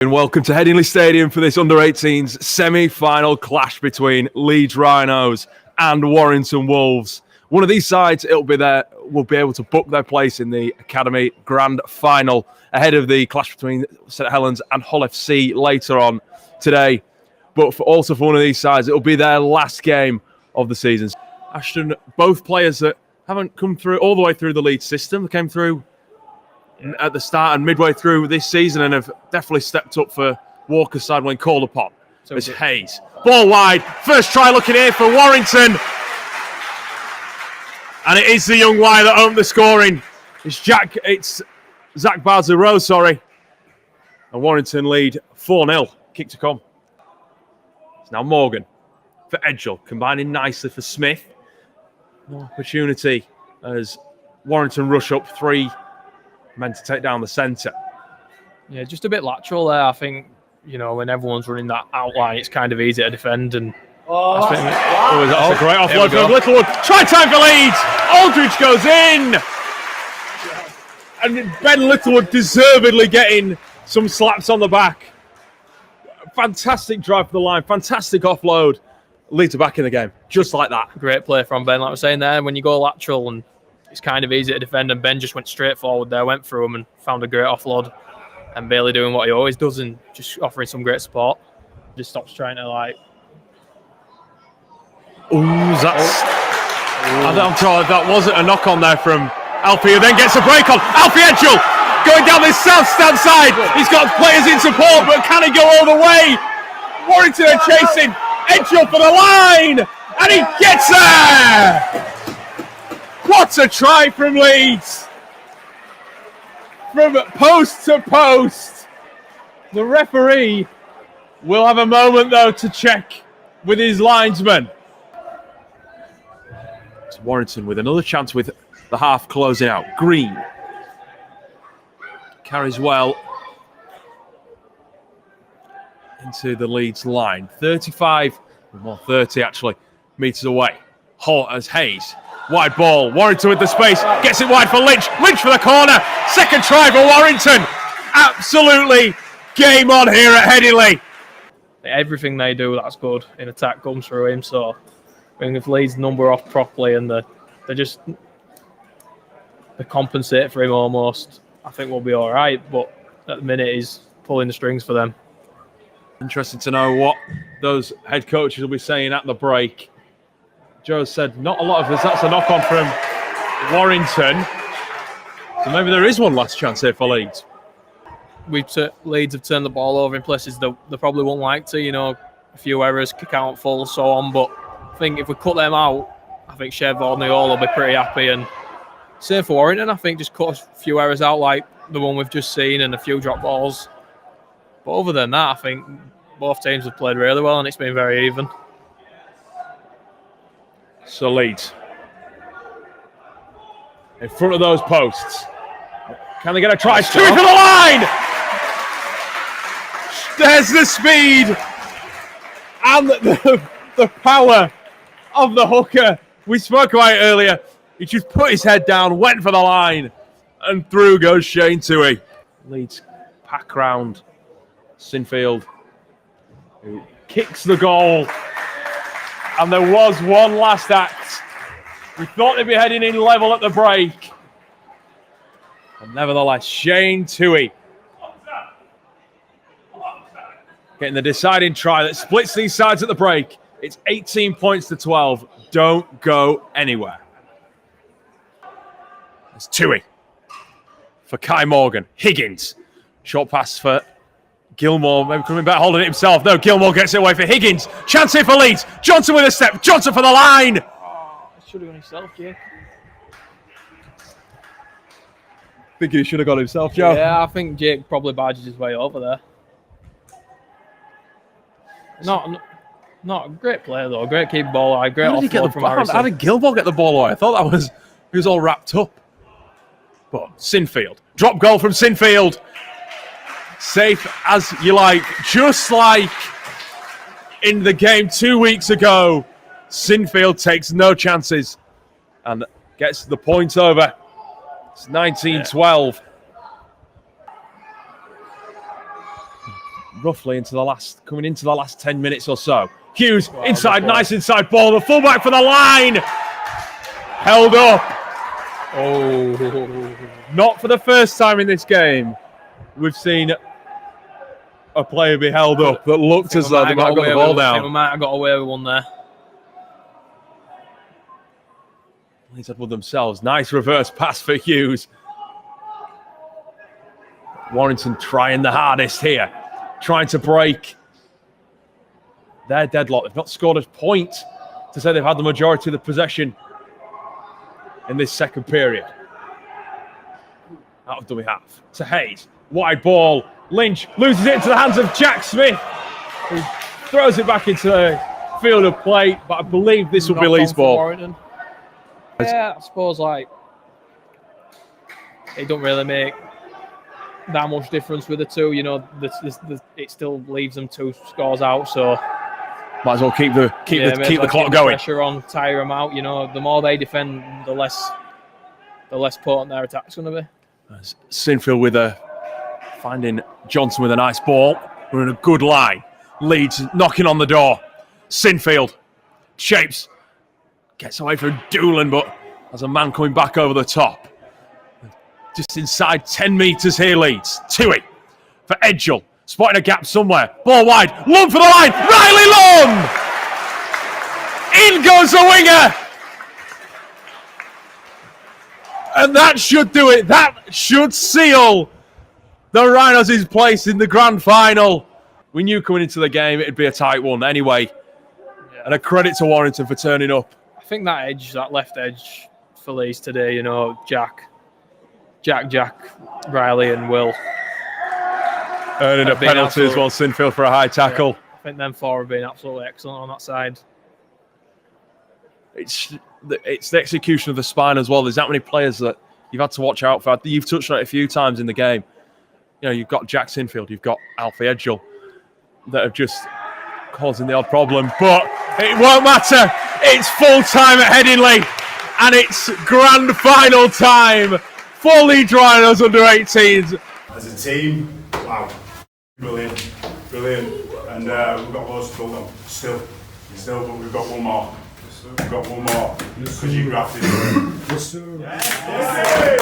And welcome to Headingley Stadium for this under-18s semi-final clash between Leeds Rhinos and Warrington Wolves. One of these sides will be able to book their place in the Academy Grand Final ahead of the clash between St Helens and Hull FC later on today. But also for one of these sides, it will be their last game of the season. Ashton, both players that haven't come through all the way through the Leeds system, came through at the start and midway through this season and have definitely stepped up for Walker's side when called upon. So it's Hayes. Ball wide. First try looking here for Warrington. And it is the young wire that opened the scoring. It's Zach Barzaro, And Warrington lead 4-0. Kick to come. It's now Morgan for Edgell, combining nicely for Smith. No opportunity as Warrington rush up three men to take down the centre. Yeah, just a bit lateral there. I think, when everyone's running that outline, it's kind of easy to defend. And that's a great offload from Littlewood. Try time for Leeds. Aldridge goes in. And Ben Littlewood deservedly getting some slaps on the back. Fantastic drive for the line. Fantastic offload. Leeds are back in the game, just like that. Great play from Ben. Like I was saying there, when you go lateral and it's kind of easy to defend, and Ben just went straight forward there, went through him and found a great offload. And Bailey doing what he always does and just offering some great support. Just stops trying to I'm sure that wasn't a knock on there from Alfie, who then gets a break on. Alfie Edgell going down this south stand side. He's got players in support, but can he go all the way? Warrington are chasing Edgell for the line, and he gets there! What a try from Leeds! From post to post. The referee will have a moment, though, to check with his linesman. It's Warrington with another chance with the half closing out. Green carries well into the Leeds line. 30 actually, metres away. Hull as Hayes. Wide ball. Warrington with the space. Gets it wide for Lynch. Lynch for the corner. Second try for Warrington. Absolutely game on here at Headingley. Everything they do that's good in attack comes through him. So if Leeds number off properly and they compensate for him almost, I think we'll be all right. But at the minute, he's pulling the strings for them. Interesting to know what those head coaches will be saying at the break. Joe said not a lot of this. That's a knock-on from Warrington. So maybe there is one last chance here for Leeds. Leeds have turned the ball over in places they probably won't like to. A few errors, kick out full, so on. But I think if we cut them out, I think Chev or Neol will be pretty happy. And same for Warrington. I think just cut a few errors out like the one we've just seen and a few drop balls. But other than that, I think both teams have played really well and it's been very even. So Leeds in front of those posts. Can they get a try? Straight for the line! There's the speed and the power of the hooker. We spoke about it earlier. He just put his head down, went for the line, and through goes Shane Toohey. Leeds pack round Sinfield, who kicks the goal. And there was one last act. We thought they'd be heading in level at the break. And nevertheless, Shane Toohey getting the deciding try that splits these sides at the break. It's 18 points to 12. Don't go anywhere. It's Toohey for Kai Morgan. Higgins. Short pass for Gilmore, maybe coming back, holding it himself. No, Gilmore gets it away for Higgins. Chance here for Leeds. Johnson with a step. Johnson for the line. Should have gone himself, Jake. Think he should have got himself, Joe. Yeah, I think Jake probably barges his way over there. Not a great player though. Great keep ball. Great offload from Harrison. How did Gilmore get the ball away? I thought he was all wrapped up. But Sinfield. Drop goal from Sinfield. Safe as you like. Just like in the game 2 weeks ago, Sinfield takes no chances and gets the point over. It's 19-12. roughly coming into the last 10 minutes or so. Hughes inside, nice inside ball. The fullback for the line. Held up. Oh. Not for the first time in this game. We've seen a player be held up that looked as though they might have got the ball down. I think we might have got away with one there. Leeds had one themselves. Nice reverse pass for Hughes. Warrington trying the hardest here. Trying to break their deadlock. They've not scored a point to say they've had the majority of the possession in this second period. Out of dummy half to Hayes. Wide ball. Lynch loses it into the hands of Jack Smith, who throws it back into the field of play. But I believe this will be Leeds' ball. Yeah, I suppose like it don't really make that much difference with the two. You know, it still leaves them 2 scores out. So might as well keep the clock going. Pressure on, tire them out. You know, the more they defend, the less potent their attack's going to be. Sinfield with finding Johnson with a nice ball. We're in a good line. Leeds knocking on the door. Sinfield shapes, gets away from Doolan, but there's a man coming back over the top. Just inside 10 metres here, Leeds. Tui for Edgell. Spotting a gap somewhere. Ball wide. Lund for the line. Riley Lund! In goes the winger! And that should do it. That should seal the Rhinos' place in the grand final. We knew coming into the game it'd be a tight one anyway. Yeah. And a credit to Warrington for turning up. I think that left edge for Leeds today, you know, Jack, Riley and Will. Earning a penalty as well, Sinfield for a high tackle. Yeah, I think them 4 have been absolutely excellent on that side. It's the execution of the spine as well. There's that many players that you've had to watch out for. You've touched on it a few times in the game. You know, you've got Jack Sinfield, you've got Alfie Edgell that have just causing the odd problem. But it won't matter. It's full time at Headingley. And it's grand final time for Leeds Rhinos under 18s. As a team, wow, brilliant. And we've got loads to build on. Still, but we've got one more. Because you grafted. Yes, sir. Yes, sir.